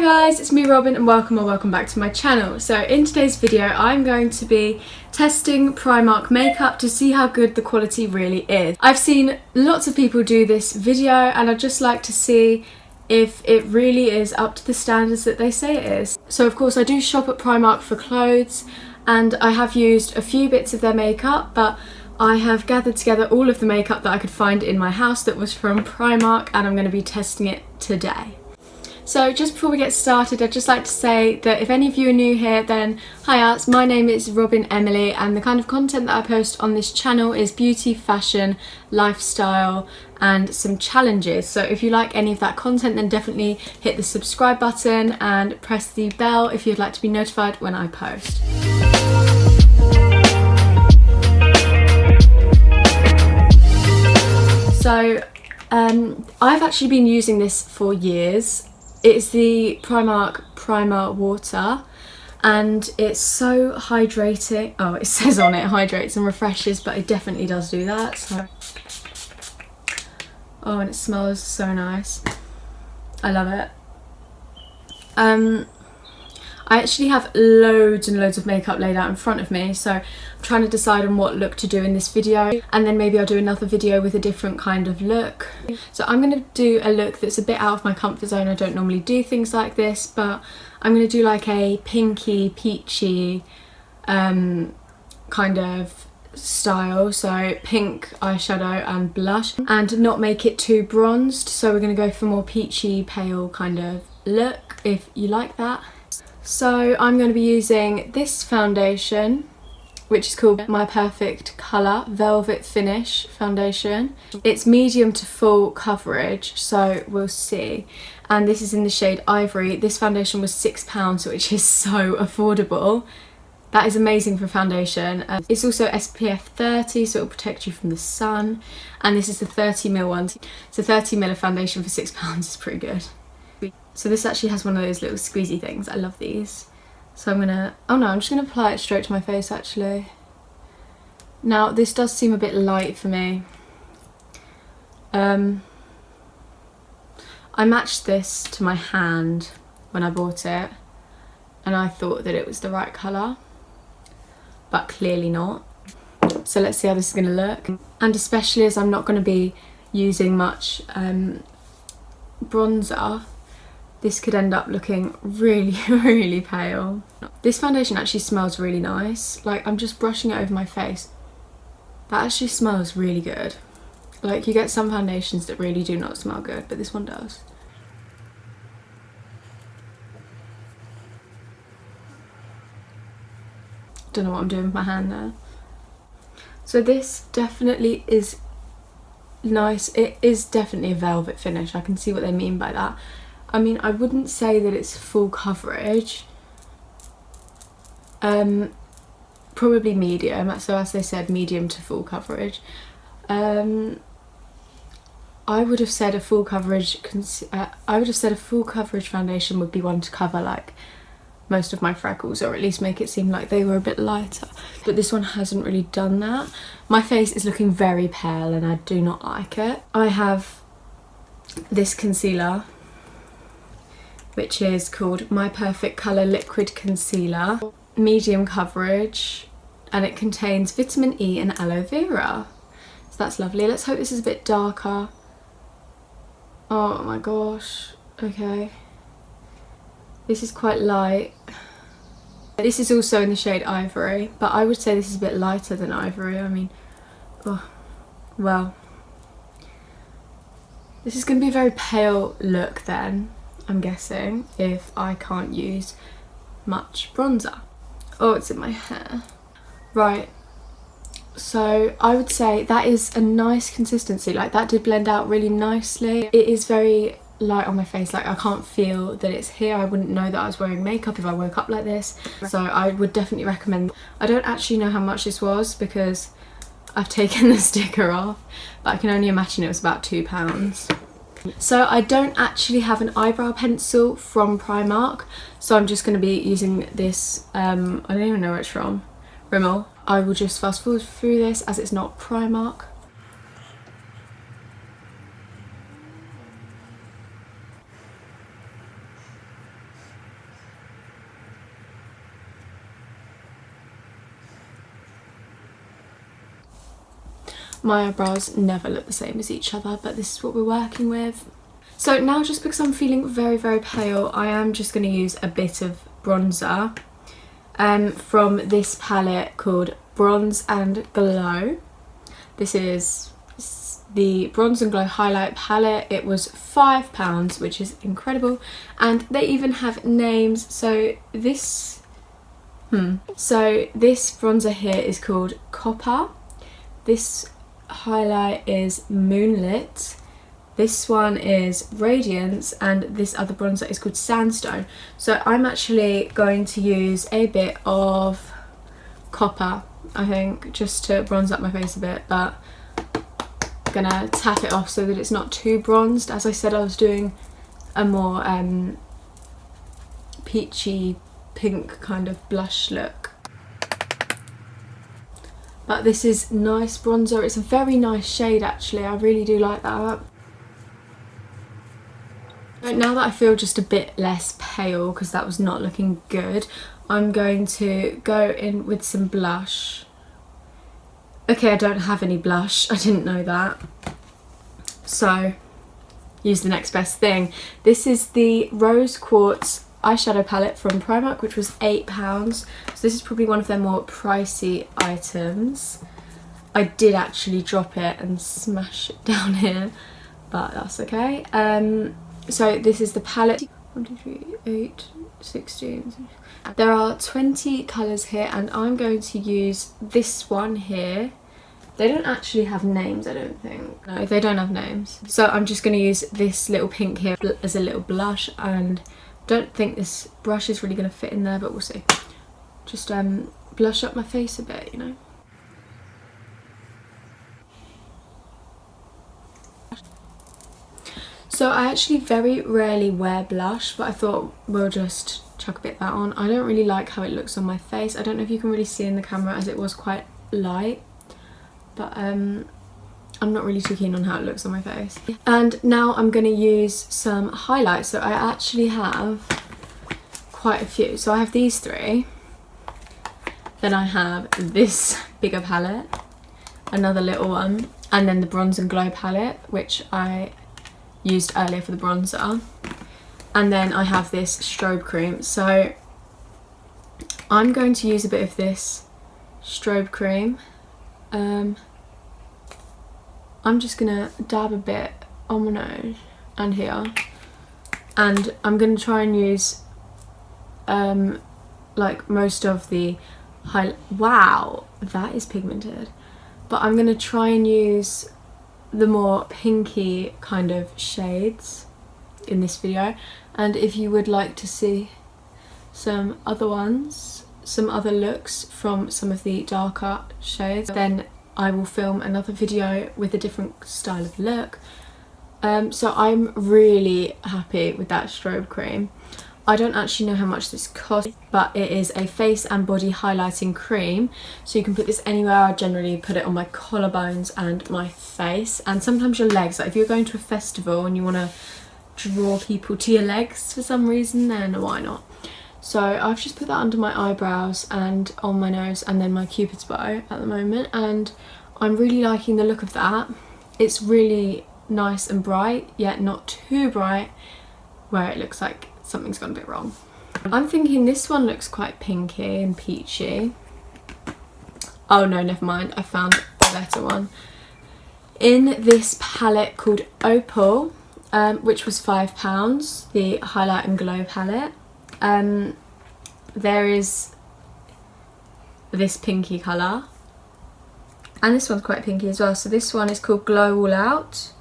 guys, it's me Robyn and welcome back to my channel. So in today's video I'm going to be testing Primark makeup to see how good the quality really is. I've seen lots of people do this video and I'd just like to see if it really is up to the standards that they say it is. So of course I do shop at Primark for clothes and I have used a few bits of their makeup, but I have gathered together all of the makeup that I could find in my house that was from Primark and I'm going to be testing it today. So just before we get started, I'd just like to say that if any of you are new here, then hiya, my name is Robyn Emily and the kind of content that I post on this channel is beauty, fashion, lifestyle and some challenges. So if you like any of that content, then definitely hit the subscribe button and press the bell if you'd like to be notified when I post. So I've actually been using this for years. It's the Primark Primer Water and it's so hydrating. Oh, it says on it hydrates and refreshes, but it definitely does do that. So, oh, and it smells so nice. I love it. I actually have loads and loads of makeup laid out in front of me, so I'm trying to decide on what look to do in this video, and then maybe I'll do another video with a different kind of look. So I'm going to do a look that's a bit out of my comfort zone. I don't normally do things like this, but I'm going to do like a pinky, peachy kind of style, so pink eyeshadow and blush, and not make it too bronzed. So we're going to go for more peachy, pale kind of look, if you like that. So I'm going to be using this foundation, which is called My Perfect Colour Velvet Finish Foundation. It's medium to full coverage, so we'll see. And this is in the shade Ivory. This foundation was £6, which is so affordable. That is amazing for foundation. It's also SPF 30, so it'll protect you from the sun. And this is the 30ml one. So 30ml of foundation for £6 is pretty good. So this actually has one of those little squeezy things. I love these. So I'm gonna, oh no, I'm just gonna apply it straight to my face actually. Now this does seem a bit light for me. I matched this to my hand when I bought it and I thought that it was the right colour, but clearly not. So let's see how this is gonna look. And especially as I'm not gonna be using much bronzer, this could end up looking really, really pale. This foundation actually smells really nice. Like, I'm just brushing it over my face. That actually smells really good. Like, you get some foundations that really do not smell good, but this one does. Don't know what I'm doing with my hand there. So this definitely is nice. It is definitely a velvet finish. I can see what they mean by that. I mean, I wouldn't say that it's full coverage. Probably medium. So as they said, medium to full coverage. I would have said a full coverage. Foundation would be one to cover like most of my freckles, or at least make it seem like they were a bit lighter. But this one hasn't really done that. My face is looking very pale, and I do not like it. I have this concealer, which is called My Perfect Colour Liquid Concealer, medium coverage, and it contains vitamin E and aloe vera. So that's lovely. Let's hope this is a bit darker. Oh my gosh, okay. This is quite light. This is also in the shade Ivory, but I would say this is a bit lighter than Ivory. I mean, oh, well. This is going to be a very pale look then, I'm guessing, if I can't use much bronzer. Oh, it's in my hair. Right, so I would say that is a nice consistency. Like, that did blend out really nicely. It is very light on my face. Like, I can't feel that it's here. I wouldn't know that I was wearing makeup if I woke up like this. So I would definitely recommend. I don't actually know how much this was because I've taken the sticker off, but I can only imagine it was about £2. So I don't actually have an eyebrow pencil from Primark, so I'm just going to be using this, I don't even know where it's from, Rimmel. I will just fast forward through this as it's not Primark. My eyebrows never look the same as each other, but this is what we're working with. So now, just because I'm feeling very, very pale, I am just going to use a bit of bronzer from this palette called Bronze and Glow. This is the Bronze and Glow highlight palette. It was £5, which is incredible, and they even have names. So this bronzer here is called Copper, this highlight is Moonlit, this one is Radiance, and this other bronzer is called Sandstone. So I'm actually going to use a bit of Copper, I think, just to bronze up my face a bit, but I'm gonna tap it off so that it's not too bronzed. As I said, I was doing a more peachy pink kind of blush look. But this is nice bronzer. It's a very nice shade actually. I really do like that. But now that I feel just a bit less pale, because that was not looking good, I'm going to go in with some blush. Okay, I don't have any blush. I didn't know that. So, use the next best thing. This is the Rose Quartz eyeshadow palette from Primark, which was £8. So this is probably one of their more pricey items. I did actually drop it and smash it down here, but that's okay. So this is the palette. 1, 2, 3, 8, 16. There are 20 colours here, and I'm going to use this one here. They don't actually have names, I don't think. No, they don't have names. So I'm just going to use this little pink here as a little blush, and don't think this brush is really going to fit in there, but we'll see. Just blush up my face a bit, you know. So I actually very rarely wear blush, but I thought we'll just chuck a bit of that on. I don't really like how it looks on my face. I don't know if you can really see in the camera, as it was quite light, but I'm not really too keen on how it looks on my face. And now I'm going to use some highlights. So I actually have quite a few. So I have these three, then I have this bigger palette, another little one, and then the Bronze and Glow palette, which I used earlier for the bronzer, and then I have this strobe cream. So I'm going to use a bit of this strobe cream. I'm just gonna dab a bit on my nose and here, and I'm gonna try and use like most of the wow, that is pigmented, but I'm gonna try and use the more pinky kind of shades in this video. And if you would like to see some other ones, some other looks from some of the darker shades, then I will film another video with a different style of look. So I'm really happy with that strobe cream. I don't actually know how much this costs, but it is a face and body highlighting cream, so you can put this anywhere. I generally put it on my collarbones and my face, and sometimes your legs. Like if you're going to a festival and you want to draw people to your legs for some reason, then why not? So I've just put that under my eyebrows and on my nose, and then my cupid's bow at the moment, and I'm really liking the look of that. It's really nice and bright, yet not too bright where it looks like something's gone a bit wrong. I'm thinking this one looks quite pinky and peachy. Oh no, never mind, I found a better one. In this palette called Opal, which was £5, the Highlight and Glow palette, there is this pinky colour, and this one's quite pinky as well. So this one is called Glow All Out,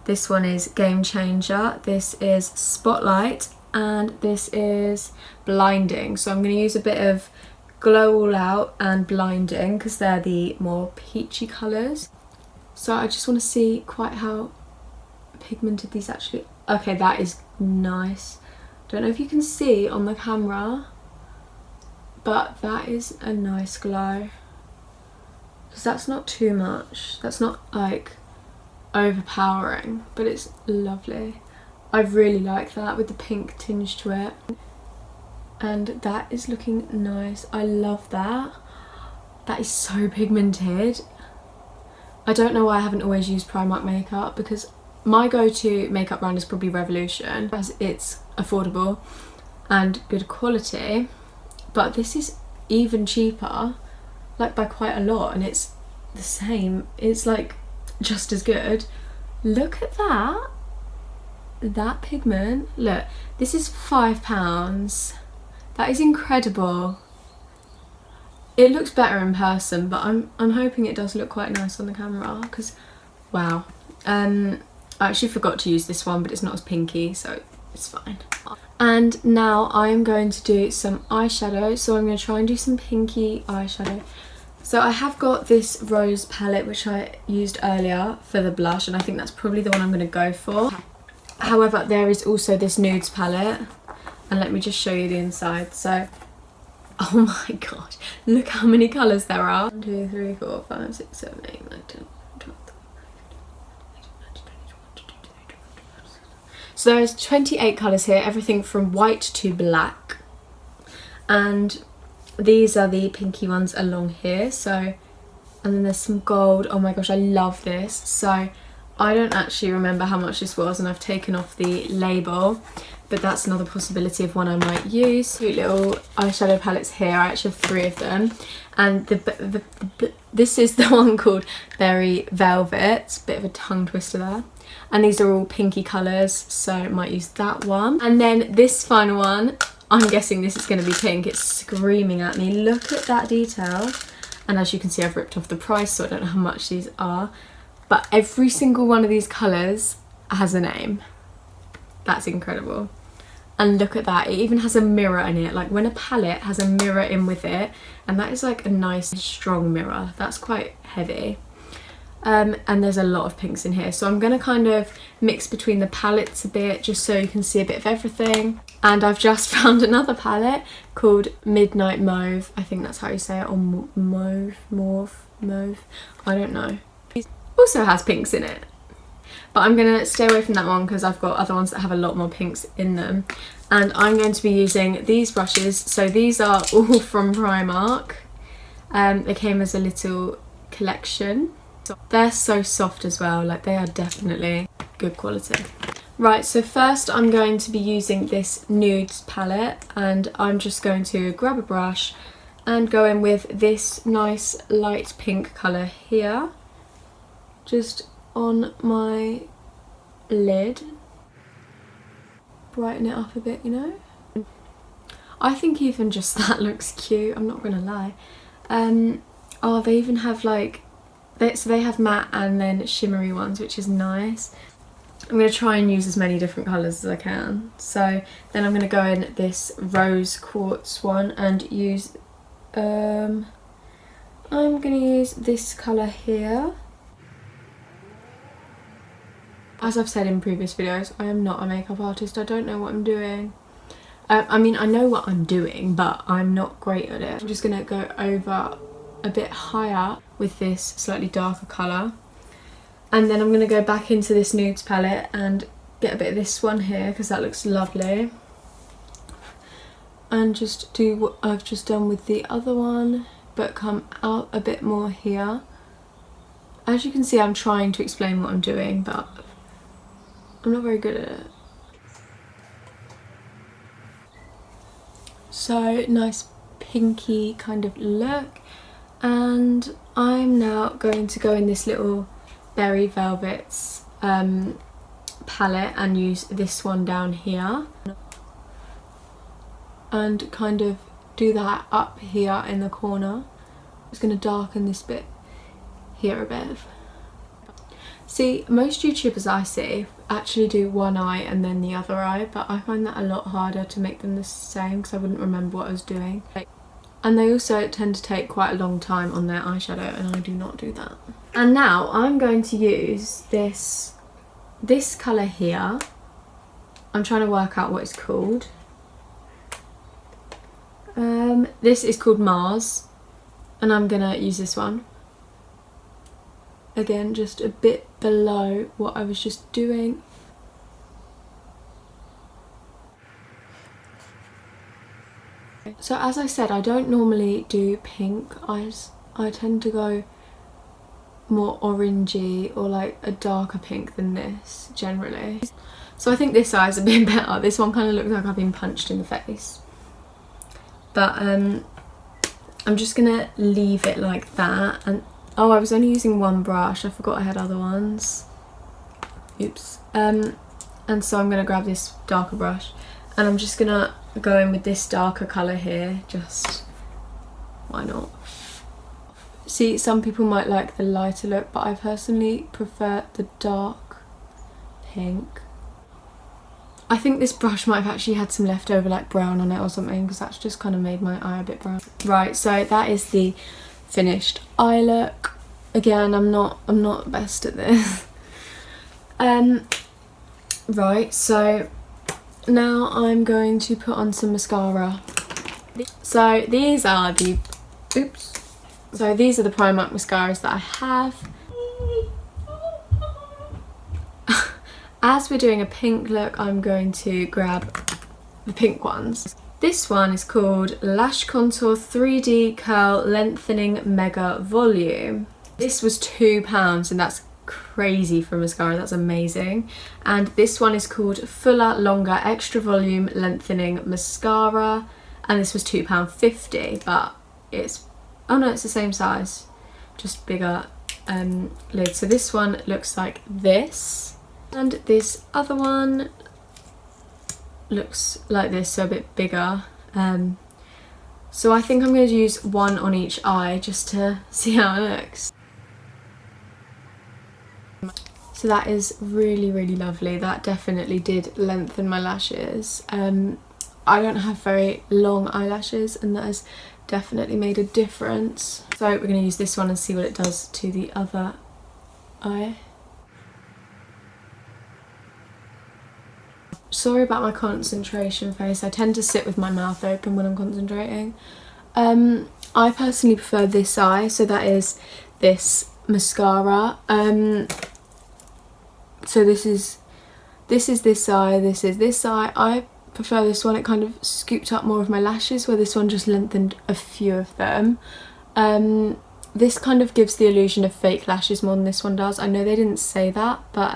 this one is Game Changer, this is Spotlight, and this is Blinding. So I'm going to use a bit of Glow All Out and Blinding because they're the more peachy colours. So I just want to see quite how pigmented these actually. Okay, that is nice. Don't know if you can see on the camera, but that is a nice glow, because that's not too much. That's not like overpowering, but it's lovely. I really like that with the pink tinge to it, and that is looking nice. I love that. That is so pigmented. I don't know why I haven't always used Primark makeup, because my go-to makeup brand is probably Revolution, as it's affordable and good quality, but this is even cheaper, like by quite a lot, and it's the same, it's like just as good. Look at that pigment. Look, this is £5. That is incredible. It looks better in person, but I'm hoping it does look quite nice on the camera, because wow. I actually forgot to use this one, but it's not as pinky, so it's fine. And now I'm going to do some eyeshadow, so I'm going to try and do some pinky eyeshadow. So I have got this rose palette, which I used earlier for the blush, and I think that's probably the one I'm going to go for. However, there is also this nudes palette, and let me just show you the inside. So, oh my god, look how many colours there are. 1, 2, 3, 4, 5, 6, 7, 8, 9, 10, 12. So there's 28 colours here, everything from white to black. And these are the pinky ones along here. So, and then there's some gold. Oh my gosh, I love this. So I don't actually remember how much this was, and I've taken off the label, but that's another possibility of one I might use. Cute little eyeshadow palettes here. I actually have 3 of them, and this is the one called Berry Velvet. Bit of a tongue twister there. And these are all pinky colours, so I might use that one. And then this final one, I'm guessing this is going to be pink. It's screaming at me. Look at that detail. And as you can see, I've ripped off the price, so I don't know how much these are. But every single one of these colours has a name. That's incredible. And look at that, it even has a mirror in it. Like when a palette has a mirror in with it, and that is like a nice strong mirror. That's quite heavy. And there's a lot of pinks in here, so I'm going to kind of mix between the palettes a bit, just so you can see a bit of everything. And I've just found another palette called Midnight Mauve. I think that's how you say it, or mauve, I don't know. It also has pinks in it, but I'm going to stay away from that one because I've got other ones that have a lot more pinks in them. And I'm going to be using these brushes. So these are all from Primark. They came as a little collection. They're so soft as well, like they are definitely good quality. Right, so first I'm going to be using this nudes palette, and I'm just going to grab a brush and go in with this nice light pink colour here, just on my lid. Brighten it up a bit, you know. I think even just that looks cute, I'm not gonna lie. Oh, they even have like, so they have matte and then shimmery ones, which is nice. I'm going to try and use as many different colours as I can. So then I'm going to go in this rose quartz one and use, I'm going to use this colour here. As I've said in previous videos, I am not a makeup artist. I don't know what I'm doing. I mean, I know what I'm doing, but I'm not great at it. I'm just going to go over a bit higher with this slightly darker colour, and then I'm going to go back into this nudes palette and get a bit of this one here because that looks lovely, and just do what I've just done with the other one but come out a bit more here. As you can see, I'm trying to explain what I'm doing, but I'm not very good at it. So nice pinky kind of look. And I'm now going to go in this little Berry Velvets palette and use this one down here and kind of do that up here in the corner. I'm just going to darken this bit here a bit. See, most YouTubers I see actually do one eye and then the other eye, but I find that a lot harder to make them the same because I wouldn't remember what I was doing. And they also tend to take quite a long time on their eyeshadow, and I do not do that. And now I'm going to use this colour here. I'm trying to work out what it's called. This is called Mars, and I'm going to use this one. Again, just a bit below what I was just doing. So as I said, I don't normally do pink eyes. I tend to go more orangey or like a darker pink than this generally. So I think this eye is a bit better. This one kind of looks like I've been punched in the face. But I'm just gonna leave it like that. And oh, I was only using one brush. I forgot I had other ones. Oops. And so I'm gonna grab this darker brush and I'm just gonna go in with this darker colour here. Just why not? See, some people might like the lighter look, but I personally prefer the dark pink. I think this brush might have actually had some leftover like brown on it or something, because that's just kind of made my eye a bit brown. Right, so that is the finished eye look. Again, I'm not best at this. Right, so now I'm going to put on some mascara. So these are the these are the Primark mascaras that I have. As we're doing a pink look, I'm going to grab the pink ones. This one is called Lash Contour 3D Curl Lengthening Mega Volume. This was £2 and that's crazy for mascara, that's amazing. And this one is called Fuller Longer Extra Volume Lengthening Mascara, and this was £2.50, but it's, oh no, it's the same size, just bigger lid. So this one looks like this. And this other one looks like this, so a bit bigger. So I think I'm going to use one on each eye just to see how it looks. So that is really, really lovely. That definitely did lengthen my lashes. I don't have very long eyelashes and that has definitely made a difference. So we're going to use this one and see what it does to the other eye. Sorry about my concentration face. I tend to sit with my mouth open when I'm concentrating. I personally prefer this eye, so that is this mascara. So this is this eye, this is this eye. I prefer this one. It kind of scooped up more of my lashes, where this one just lengthened a few of them. This kind of gives the illusion of fake lashes more than this one does. I know they didn't say that, but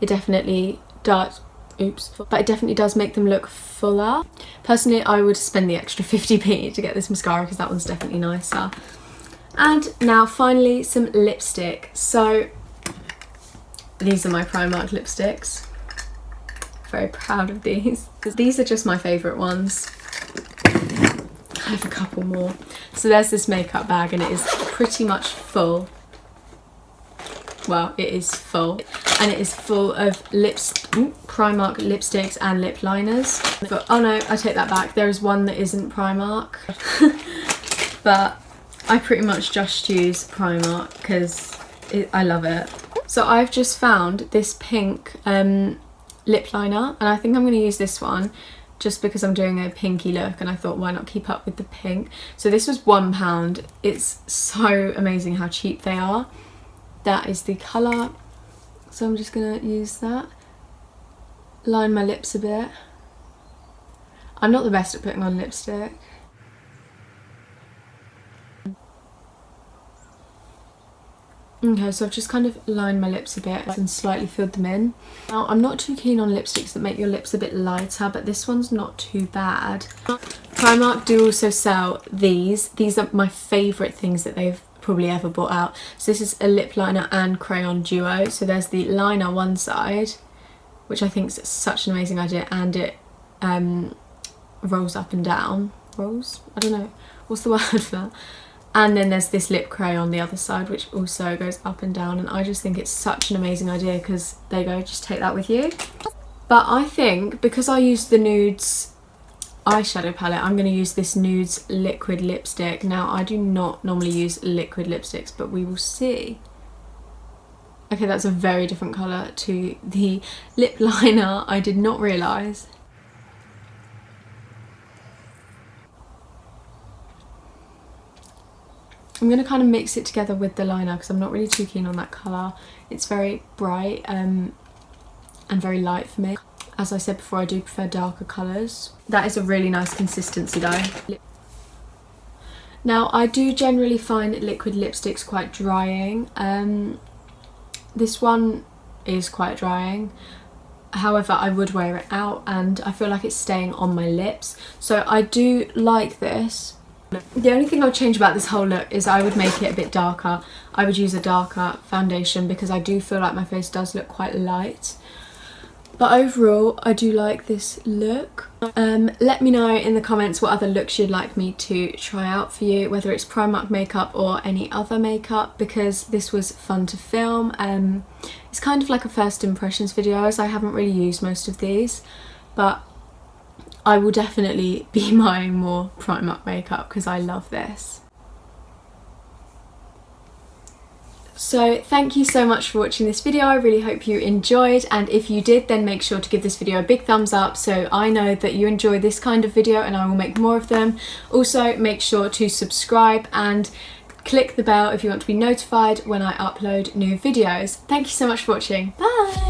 it definitely does. But it definitely does make them look fuller. Personally, I would spend the extra 50p to get this mascara because that one's definitely nicer. And now finally some lipstick. So these are my Primark lipsticks. Very proud of these. These are just my favourite ones. I have a couple more. So there's this makeup bag and it is pretty much full. Well, it is full, and it is full of Primark lipsticks and lip liners. But oh no, I take that back. There is one that isn't Primark, but I pretty much just use Primark because I love it. So I've just found this pink lip liner, and I think I'm going to use this one just because I'm doing a pinky look, and I thought why not keep up with the pink. So this was £1. It's so amazing how cheap they are. That is the colour, so I'm just going to use that. Line my lips a bit. I'm not the best at putting on lipstick. Okay, so I've just kind of lined my lips a bit and slightly filled them in. Now, I'm not too keen on lipsticks that make your lips a bit lighter, but this one's not too bad. Primark do also sell these. These are my favourite things that they've probably ever bought out. So this is a lip liner and crayon duo. So there's the liner one side, which I think is such an amazing idea, and it rolls up and down. Rolls? I don't know. What's the word for that? And then there's this lip crayon on the other side, which also goes up and down, and I just think it's such an amazing idea because there you go, just take that with you. But I think because I used the Nudes eyeshadow palette, I'm going to use this Nudes liquid lipstick. Now, I do not normally use liquid lipsticks, but we will see. Okay, that's a very different colour to the lip liner. I did not realise. I'm going to kind of mix it together with the liner because I'm not really too keen on that colour. It's very bright and very light for me. As I said before, I do prefer darker colours. That is a really nice consistency though. Now I do generally find liquid lipsticks quite drying. This one is quite drying. However, I would wear it out and I feel like it's staying on my lips. So I do like this. The only thing I would change about this whole look is I would make it a bit darker. I would use a darker foundation because I do feel like my face does look quite light. But overall, I do like this look. Let me know in the comments what other looks you'd like me to try out for you, whether it's Primark makeup or any other makeup, because this was fun to film. It's kind of like a first impressions video, as I haven't really used most of these, but I will definitely be buying more Primark makeup because I love this. So thank you so much for watching this video. I really hope you enjoyed, and if you did, then make sure to give this video a big thumbs up so I know that you enjoy this kind of video and I will make more of them. Also, make sure to subscribe and click the bell if you want to be notified when I upload new videos. Thank you so much for watching. Bye!